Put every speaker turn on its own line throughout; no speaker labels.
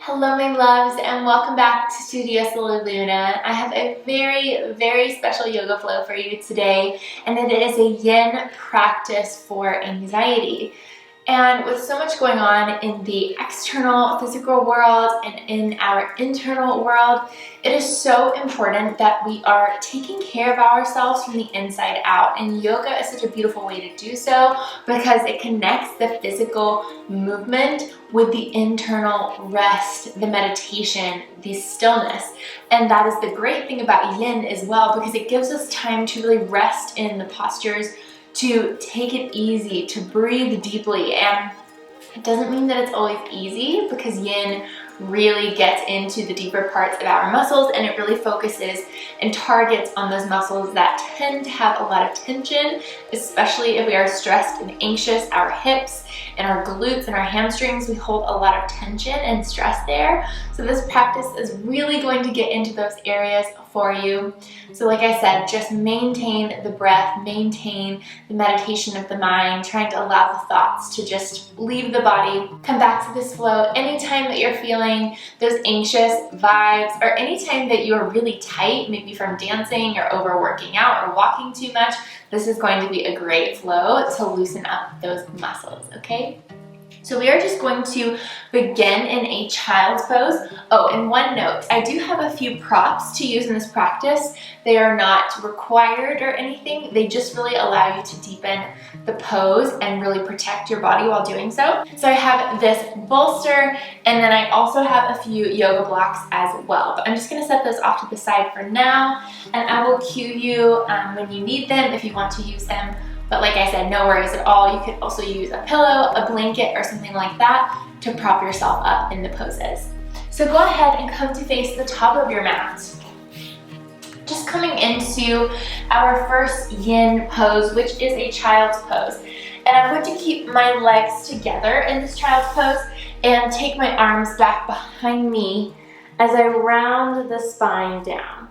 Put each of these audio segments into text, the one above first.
Hello my loves and welcome back to Studio Luna. I have a very special yoga flow for you today, and it is a yin practice for anxiety. And with so much going on in the external physical world and in our internal world, it is so important that we are taking care of ourselves from the inside out. And yoga is such a beautiful way to do so because it connects the physical movement with the internal rest, the meditation, the stillness. And that is the great thing about yin as well, because it gives us time to really rest in the postures, to take it easy, to breathe deeply. And it doesn't mean that it's always easy, because yin really gets into the deeper parts of our muscles, and it really focuses and targets on those muscles that tend to have a lot of tension, especially if we are stressed and anxious. Our hips and our glutes and our hamstrings, we hold a lot of tension and stress there. So this practice is really going to get into those areas for you. So like I said, just maintain the breath, maintain the meditation of the mind, trying to allow the thoughts to just leave the body. Come back to this flow anytime that you're feeling those anxious vibes, or anytime that you are really tight, maybe from dancing or overworking out or walking too much. This is going to be a great flow to loosen up those muscles, okay? So we are just going to begin in a child's pose. Oh, and one note, I do have a few props to use in this practice. They are not required or anything. They just really allow you to deepen the pose and really protect your body while doing so. So I have this bolster, and then I also have a few yoga blocks as well. But I'm just gonna set those off to the side for now, and I will cue you when you need them if you want to use them. But like I said, no worries at all. You could also use a pillow, a blanket, or something like that to prop yourself up in the poses. So go ahead and come to face the top of your mat. Just coming into our first yin pose, which is a child's pose. And I'm going to keep my legs together in this child's pose and take my arms back behind me as I round the spine down.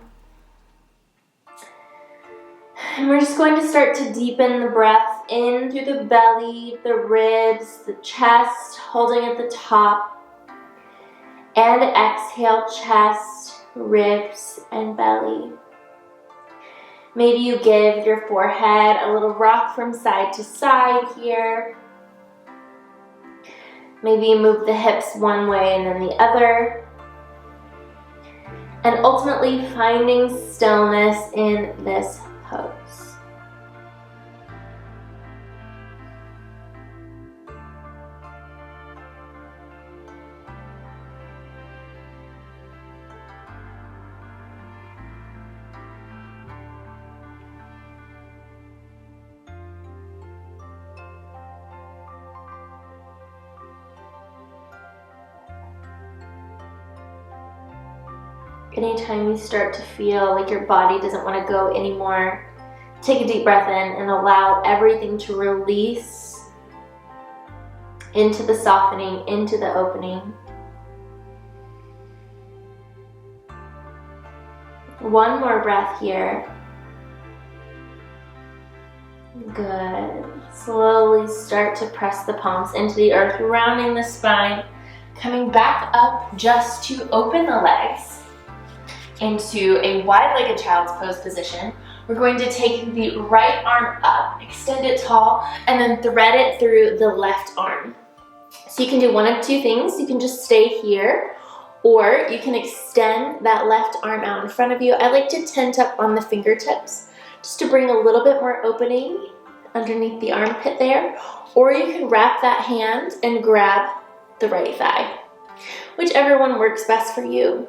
And we're just going to start to deepen the breath in through the belly, the ribs, the chest, holding at the top. And exhale, chest, ribs, and belly. Maybe you give your forehead a little rock from side to side here. Maybe you move the hips one way and then the other. And ultimately finding stillness in this pose. Anytime you start to feel like your body doesn't want to go anymore, take a deep breath in and allow everything to release into the softening, into the opening. One more breath here. Good. Slowly start to press the palms into the earth, rounding the spine, coming back up just to open the legs into a wide-legged child's pose position. We're going to take the right arm up, extend it tall, and then thread it through the left arm. So you can do one of two things. You can just stay here, or you can extend that left arm out in front of you. I like to tent up on the fingertips, just to bring a little bit more opening underneath the armpit there. Or you can wrap that hand and grab the right thigh, whichever one works best for you.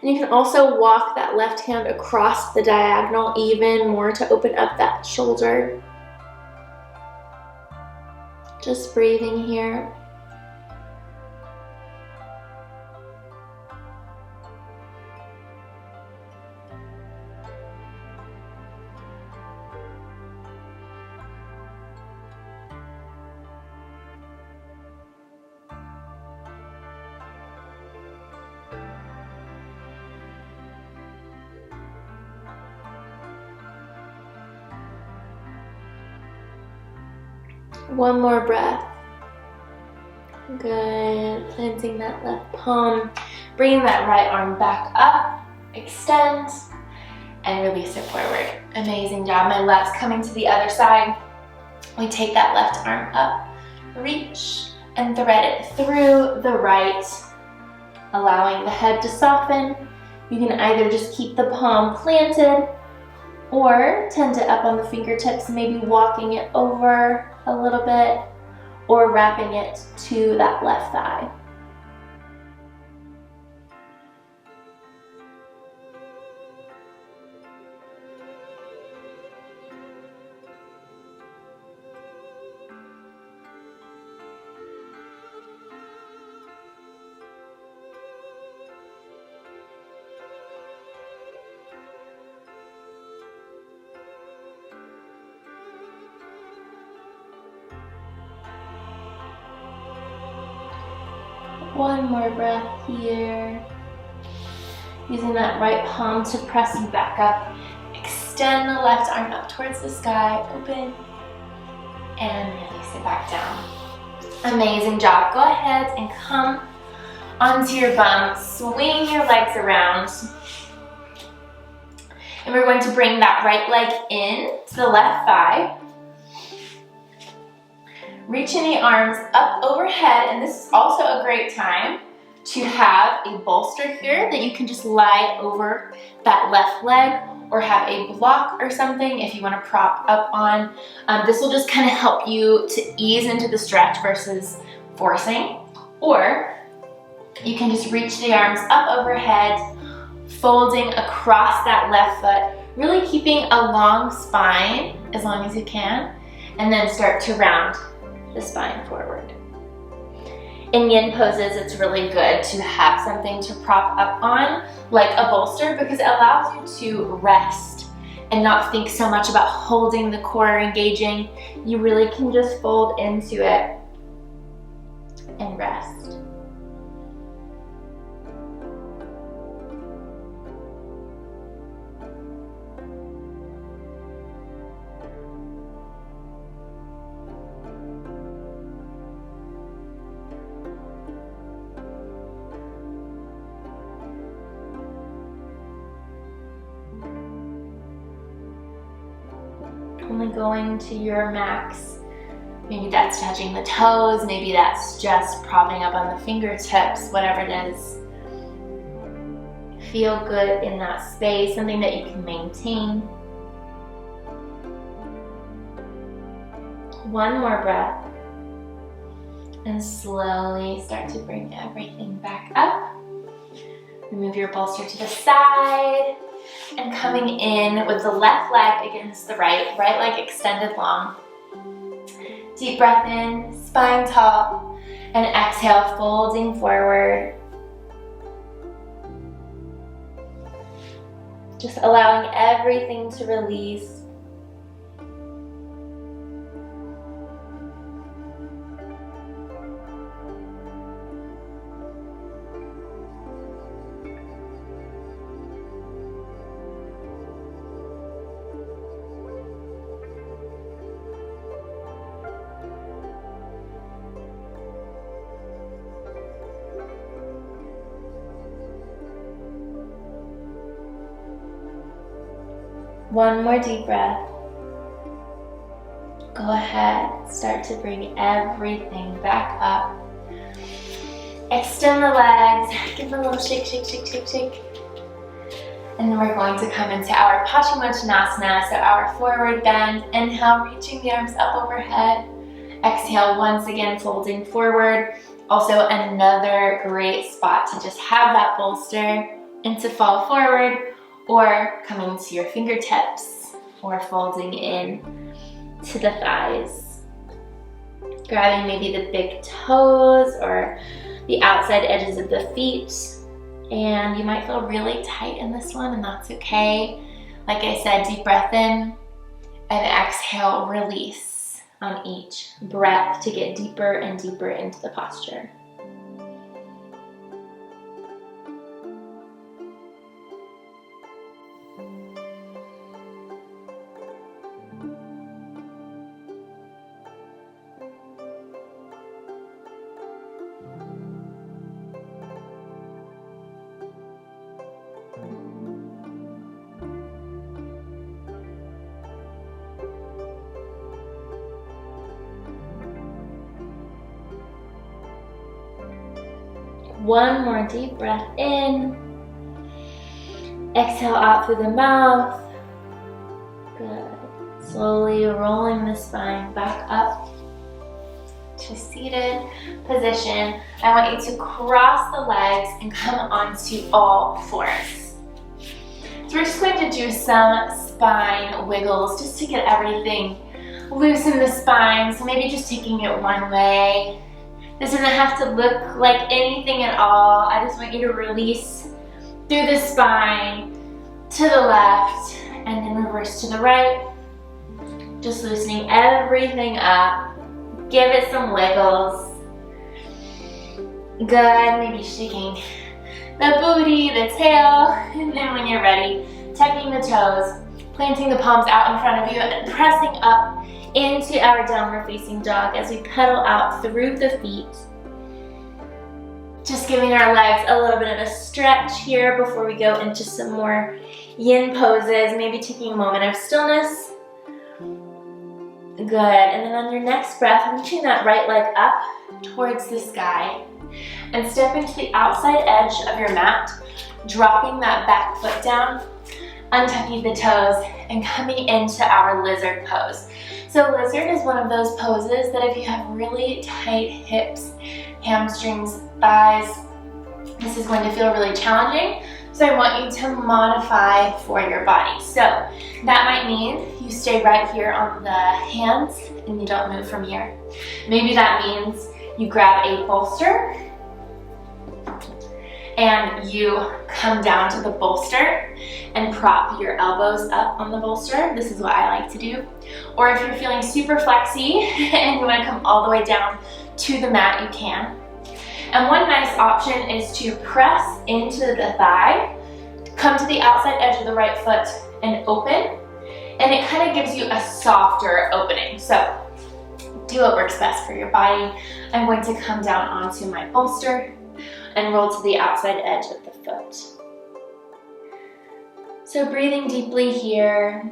And you can also walk that left hand across the diagonal even more to open up that shoulder. Just breathing here. One more breath. Good. Planting that left palm. Bringing that right arm back up. Extend. And release it forward. Amazing job. My left's coming to the other side. We take that left arm up. Reach and thread it through the right. Allowing the head to soften. You can either just keep the palm planted or tent it up on the fingertips, maybe walking it over a little bit or wrapping it to that left thigh. One more breath here. Using that right palm to press you back up. Extend the left arm up towards the sky. Open. And release it back down. Amazing job. Go ahead and come onto your bum. Swing your legs around. And we're going to bring that right leg in to the left thigh. Reaching the arms up overhead, and this is also a great time to have a bolster here that you can just lie over that left leg or have a block or something if you want to prop up on. This will just kind of help you to ease into the stretch versus forcing. Or you can just reach the arms up overhead, folding across that left foot, really keeping a long spine as long as you can, and then start to round the spine forward. In yin poses, it's really good to have something to prop up on, like a bolster, because it allows you to rest and not think so much about holding the core engaging. You really can just fold into it and rest. Only going to your max. Maybe that's touching the toes, maybe that's just propping up on the fingertips, whatever it is. Feel good in that space, something that you can maintain. One more breath. And slowly start to bring everything back up. Move your bolster to the side. And coming in with the left leg against the right leg extended long. Deep breath in, spine tall, and exhale, folding forward. Just allowing everything to release. One more deep breath. Go ahead, start to bring everything back up. Extend the legs, give them a little shake, shake, shake, shake, shake. And then we're going to come into our Paschimottanasana, so our forward bend. Inhale, reaching the arms up overhead. Exhale, once again, folding forward. Also another great spot to just have that bolster and to fall forward, or coming to your fingertips, or folding in to the thighs. Grabbing maybe the big toes or the outside edges of the feet. And you might feel really tight in this one, and that's okay. Like I said, deep breath in and exhale, release on each breath to get deeper and deeper into the posture. One more deep breath in. Exhale out through the mouth. Good. Slowly rolling the spine back up to seated position. I want you to cross the legs and come onto all fours. So we're just going to do some spine wiggles just to get everything loose in the spine. So maybe just taking it one way. This doesn't have to look like anything at all. I just want you to release through the spine to the left and then reverse to the right. Just loosening everything up. Give it some wiggles. Good, maybe shaking the booty, the tail, and then when you're ready, tucking the toes, planting the palms out in front of you, and pressing up into our downward facing dog as we pedal out through the feet. Just giving our legs a little bit of a stretch here before we go into some more yin poses, maybe taking a moment of stillness. Good, and then on your next breath, reaching that right leg up towards the sky and stepping to the outside edge of your mat, dropping that back foot down, untucking the toes, and coming into our lizard pose. So lizard is one of those poses that if you have really tight hips, hamstrings, thighs, this is going to feel really challenging. So I want you to modify for your body. So that might mean you stay right here on the hands and you don't move from here. Maybe that means you grab a bolster and you come down to the bolster and prop your elbows up on the bolster. This is what I like to do. Or if you're feeling super flexy and you want to come all the way down to the mat, you can. And one nice option is to press into the thigh, come to the outside edge of the right foot and open. And it kind of gives you a softer opening. So do what works best for your body. I'm going to come down onto my bolster and roll to the outside edge of the foot. So breathing deeply here.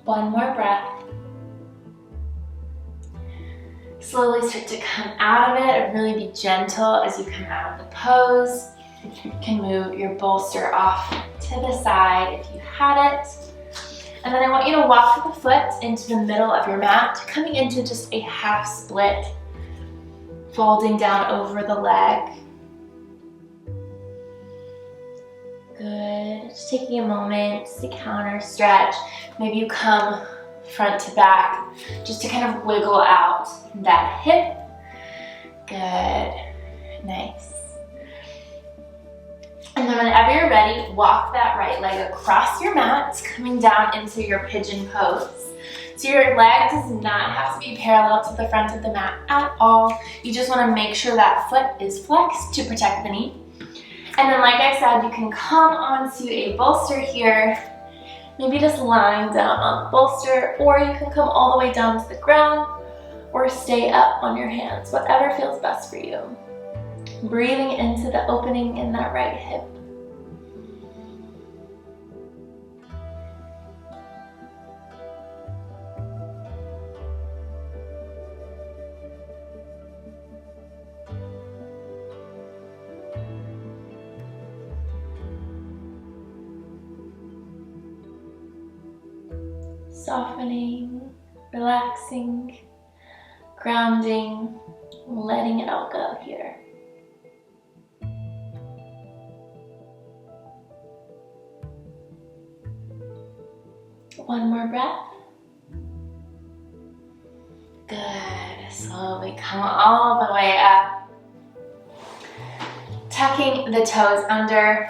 One more breath. Slowly start to come out of it and really be gentle as you come out of the pose. You can move your bolster off to the side if you had it. And then I want you to walk the foot into the middle of your mat, coming into just a half split, folding down over the leg. Good. Just taking a moment to counter stretch. Maybe you come front to back just to kind of wiggle out that hip. Good. Nice. And then whenever you're ready, walk that right leg across your mat, coming down into your pigeon pose. So your leg does not have to be parallel to the front of the mat at all. You just want to make sure that foot is flexed to protect the knee. And then like I said, you can come onto a bolster here, maybe just lying down on the bolster, or you can come all the way down to the ground or stay up on your hands, whatever feels best for you. Breathing into the opening in that right hip. Softening, relaxing, grounding, letting it all go here. One more breath. Good. Slowly come all the way up. Tucking the toes under,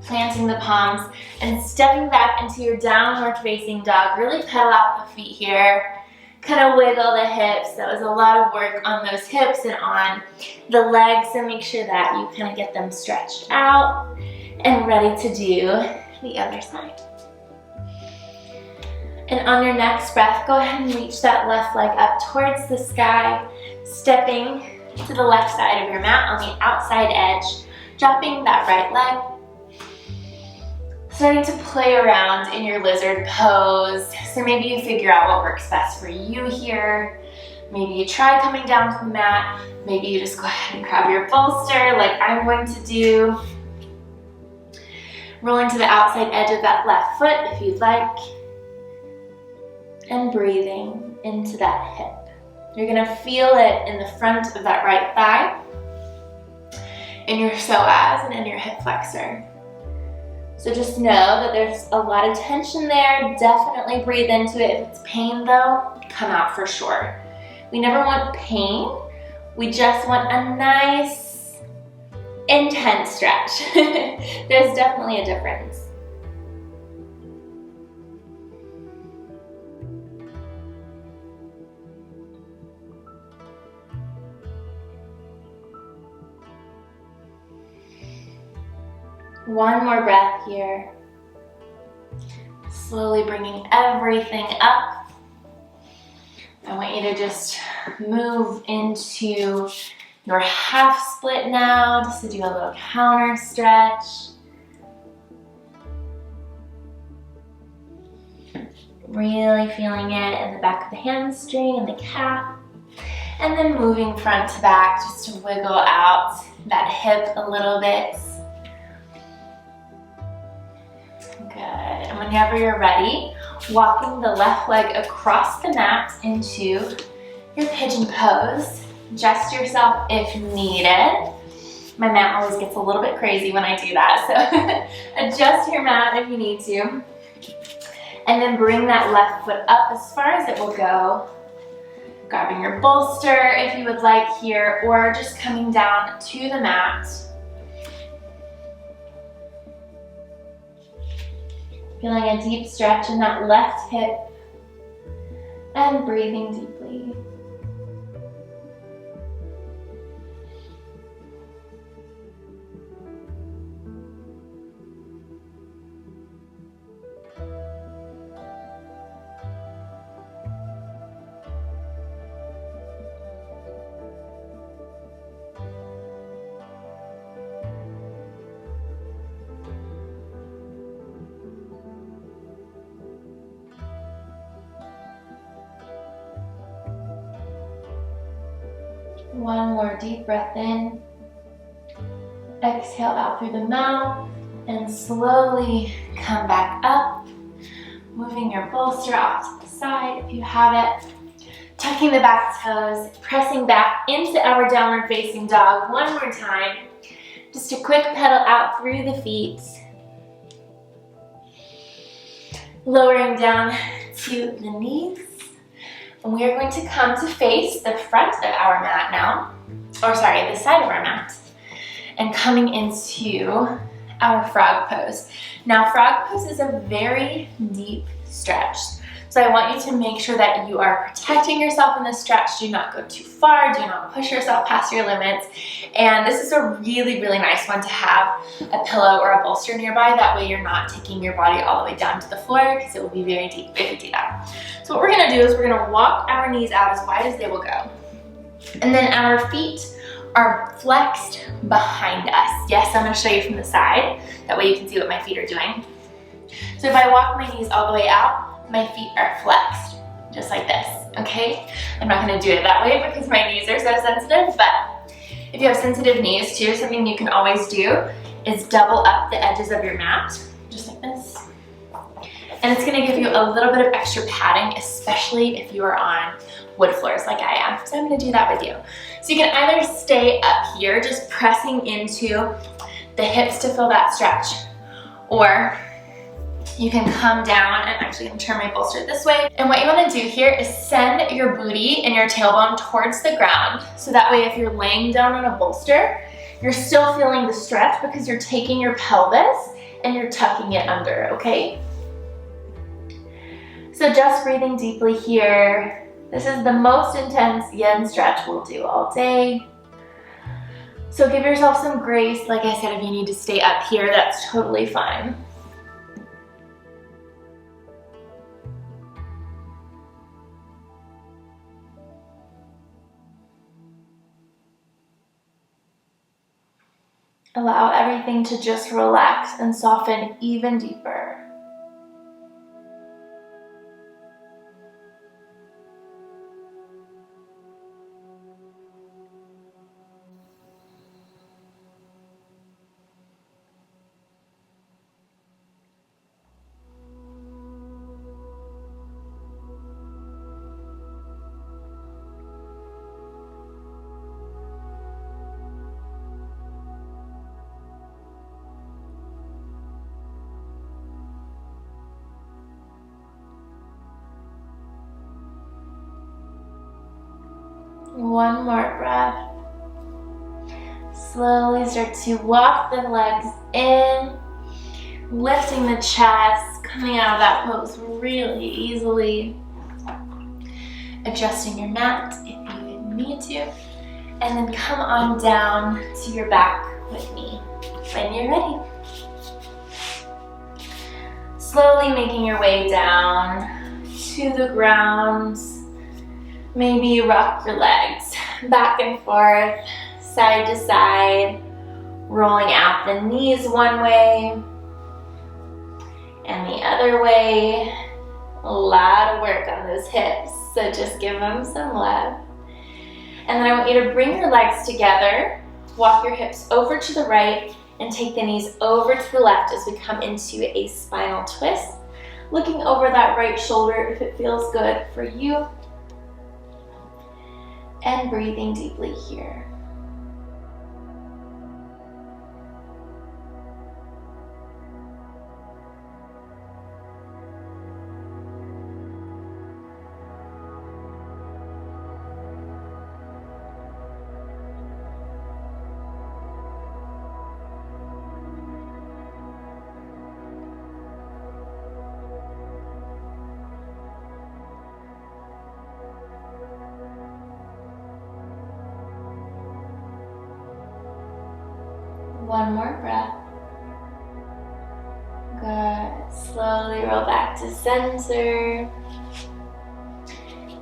planting the palms, and stepping back into your downward facing dog. Really pedal out the feet here. Kind of wiggle the hips. That was a lot of work on those hips and on the legs, so make sure that you kind of get them stretched out. And ready to do the other side. And on your next breath, go ahead and reach that left leg up towards the sky, stepping to the left side of your mat on the outside edge, dropping that right leg. Starting to play around in your lizard pose. So maybe you figure out what works best for you here. Maybe you try coming down to the mat. Maybe you just go ahead and grab your bolster like I'm going to do. Rolling to the outside edge of that left foot if you'd like. And breathing into that hip. You're gonna feel it in the front of that right thigh, in your psoas and in your hip flexor. So just know that there's a lot of tension there. Definitely breathe into it. If it's pain though, come out for sure. We never want pain. We just want a nice, intense stretch. There's definitely a difference. One more breath here. Slowly bringing everything up. I want you to just move into your half split now, just to do a little counter stretch. Really feeling it in the back of the hamstring and the calf. And then moving front to back just to wiggle out that hip a little bit. Good. And whenever you're ready, walking the left leg across the mat into your pigeon pose. Adjust yourself if needed. My mat always gets a little bit crazy when I do that, so adjust your mat if you need to. And then bring that left foot up as far as it will go. Grabbing your bolster if you would like here, or just coming down to the mat. Feeling a deep stretch in that left hip and breathing deeply. One more deep breath in. Exhale out through the mouth and slowly come back up. Moving your bolster off to the side if you have it. Tucking the back toes, pressing back into our downward facing dog one more time. Just a quick pedal out through the feet. Lowering down to the knees. And we are going to come to face the front of our mat now, or sorry, the side of our mat, and coming into our frog pose. Now, frog pose is a very deep stretch. So I want you to make sure that you are protecting yourself in this stretch. Do not go too far. Do not push yourself past your limits. And this is a really, really nice one to have a pillow or a bolster nearby. That way you're not taking your body all the way down to the floor because it will be very deep if you do that. So what we're gonna do is we're gonna walk our knees out as wide as they will go. And then our feet are flexed behind us. Yes, I'm gonna show you from the side. That way you can see what my feet are doing. So if I walk my knees all the way out, my feet are flexed, just like this, okay? I'm not gonna do it that way because my knees are so sensitive, but if you have sensitive knees too, something you can always do is double up the edges of your mat, just like this. And it's gonna give you a little bit of extra padding, especially if you are on wood floors like I am. So I'm gonna do that with you. So you can either stay up here, just pressing into the hips to feel that stretch, or you can come down. I'm actually gonna turn my bolster this way. And what you wanna do here is send your booty and your tailbone towards the ground. So that way if you're laying down on a bolster, you're still feeling the stretch because you're taking your pelvis and you're tucking it under, okay? So just breathing deeply here. This is the most intense yin stretch we'll do all day. So give yourself some grace. Like I said, if you need to stay up here, that's totally fine. Allow everything to just relax and soften even deeper. One more breath. Slowly start to walk the legs in, lifting the chest, coming out of that pose really easily. Adjusting your mat if you need to. And then come on down to your back with me when you're ready. Slowly making your way down to the ground. Maybe rock your legs back and forth, side to side, rolling out the knees one way and the other way. A lot of work on those hips, so just give them some love. And then I want you to bring your legs together, walk your hips over to the right, and take the knees over to the left as we come into a spinal twist. Looking over that right shoulder if it feels good for you. And breathing deeply here. One more breath. Good. Slowly roll back to center.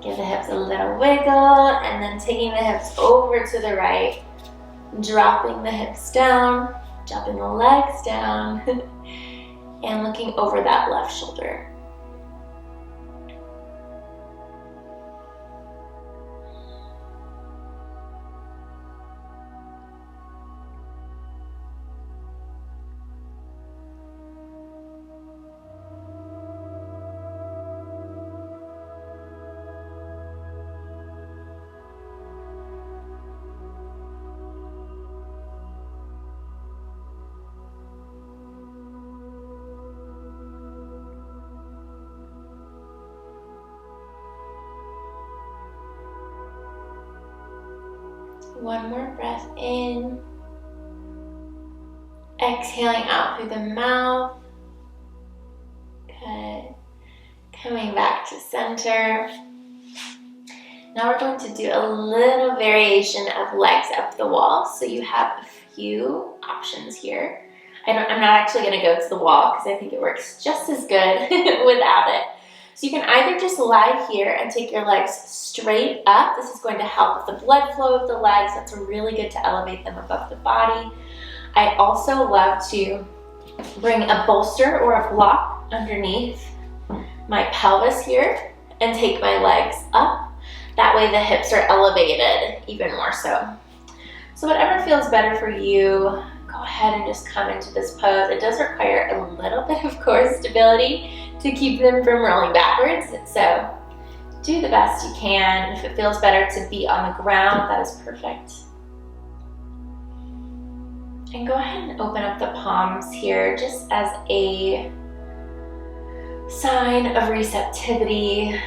Give the hips a little wiggle, and then taking the hips over to the right, dropping the hips down, dropping the legs down, and looking over that left shoulder. One more breath in. Exhaling out through the mouth. Good. Coming back to center. Now we're going to do a little variation of legs up the wall. So you have a few options here. I'm not actually going to go to the wall because I think it works just as good without it. So you can either just lie here and take your legs straight up. This is going to help with the blood flow of the legs. That's really good to elevate them above the body. I also love to bring a bolster or a block underneath my pelvis here and take my legs up. That way the hips are elevated even more so. So whatever feels better for you, go ahead and just come into this pose. It does require a little bit of core stability to keep them from rolling backwards. So do the best you can. If it feels better to be on the ground, that is perfect. And go ahead and open up the palms here just as a sign of receptivity,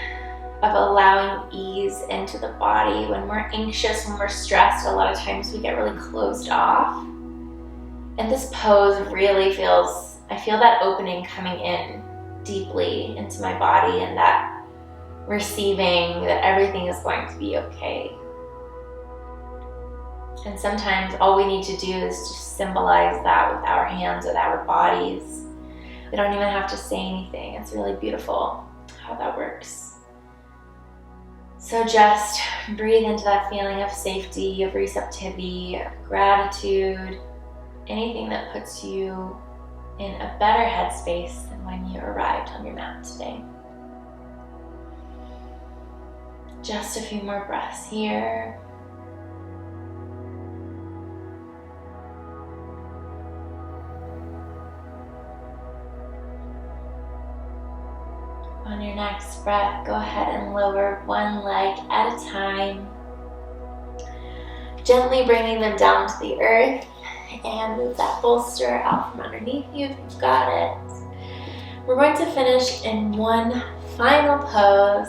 of allowing ease into the body. When we're anxious, when we're stressed, a lot of times we get really closed off. And this pose really feels, I feel that opening coming in deeply into my body and that receiving that everything is going to be okay. And sometimes all we need to do is just symbolize that with our hands, with our bodies. We don't even have to say anything. It's really beautiful how that works. So just breathe into that feeling of safety, of receptivity, of gratitude, anything that puts you in a better headspace than when you arrived on your mat today. Just a few more breaths here. On your next breath, go ahead and lower one leg at a time, gently bringing them down to the earth, and move that bolster out from underneath you if you've got it. We're going to finish in one final pose,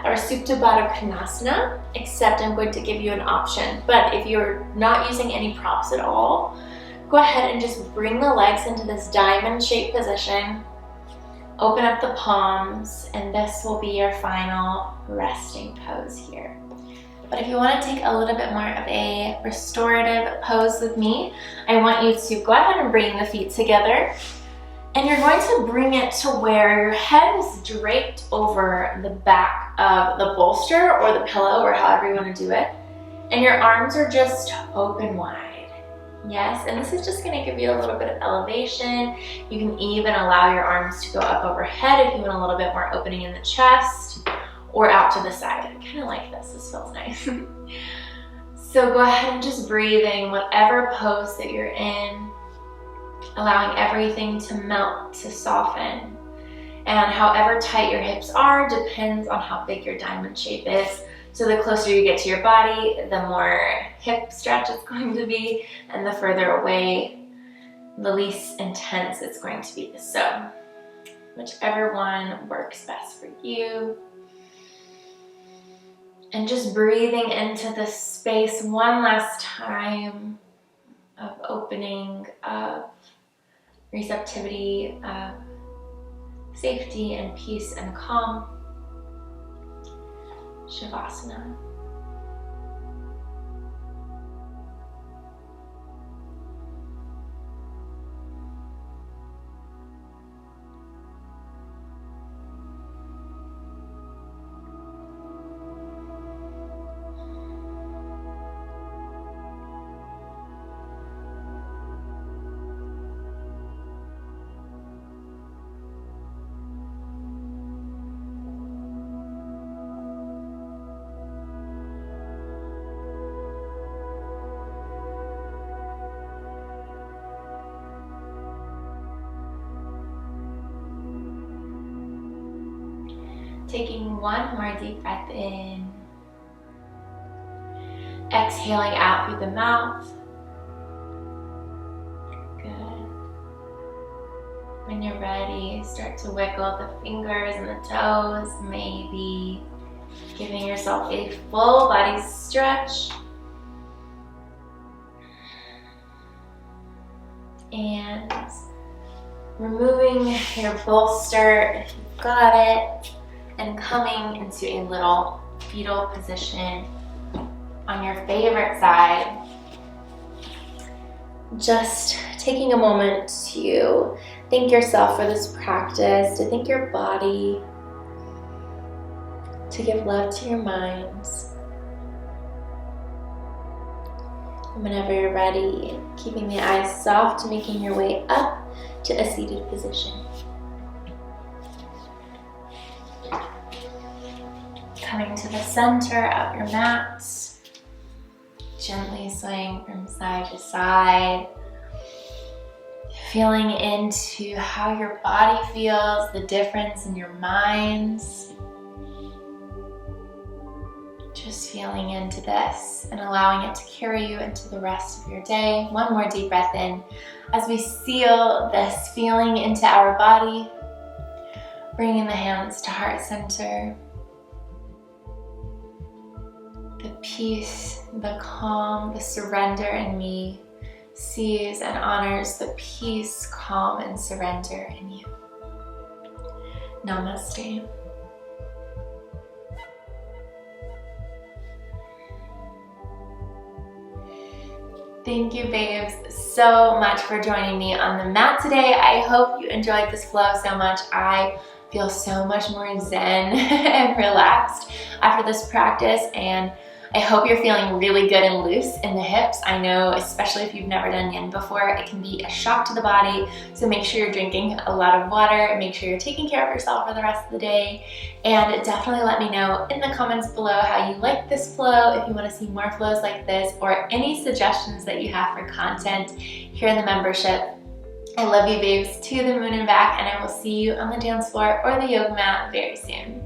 our Supta Baddha Konasana, except I'm going to give you an option. But if you're not using any props at all, go ahead and just bring the legs into this diamond-shaped position. Open up the palms, and this will be your final resting pose here. But if you want to take a little bit more of a restorative pose with me, I want you to go ahead and bring the feet together. And you're going to bring it to where your head is draped over the back of the bolster or the pillow, or however you want to do it. And your arms are just open wide. Yes, and this is just going to give you a little bit of elevation. You can even allow your arms to go up overhead if you want a little bit more opening in the chest, or out to the side. I kind of like this. This feels nice. So go ahead and just breathing whatever pose that you're in, allowing everything to melt, to soften. And however tight your hips are depends on how big your diamond shape is. So the closer you get to your body, the more hip stretch it's going to be, and the further away, the least intense it's going to be. So whichever one works best for you. And just breathing into this space one last time of opening, of receptivity, of safety and peace and calm. Shavasana. Taking one more deep breath in. Exhaling out through the mouth. Good. When you're ready, start to wiggle the fingers and the toes, maybe giving yourself a full body stretch. And removing your bolster if you've got it, and coming into a little fetal position on your favorite side. Just taking a moment to thank yourself for this practice, to thank your body, to give love to your minds. And whenever you're ready, keeping the eyes soft, making your way up to a seated position. Coming to the center of your mat, gently swaying from side to side, feeling into how your body feels, the difference in your minds. Just feeling into this and allowing it to carry you into the rest of your day. One more deep breath in as we seal this feeling into our body, bringing the hands to heart center. The peace, the calm, the surrender in me sees and honors the peace, calm, and surrender in you. Namaste. Thank you, babes, so much for joining me on the mat today. I hope you enjoyed this flow so much. I feel so much more zen and relaxed after this practice, and I hope you're feeling really good and loose in the hips. I know, especially if you've never done yin before, it can be a shock to the body, so make sure you're drinking a lot of water, make sure you're taking care of yourself for the rest of the day, and definitely let me know in the comments below how you like this flow, if you want to see more flows like this, or any suggestions that you have for content here in the membership. I love you, babes, to the moon and back, and I will see you on the dance floor or the yoga mat very soon.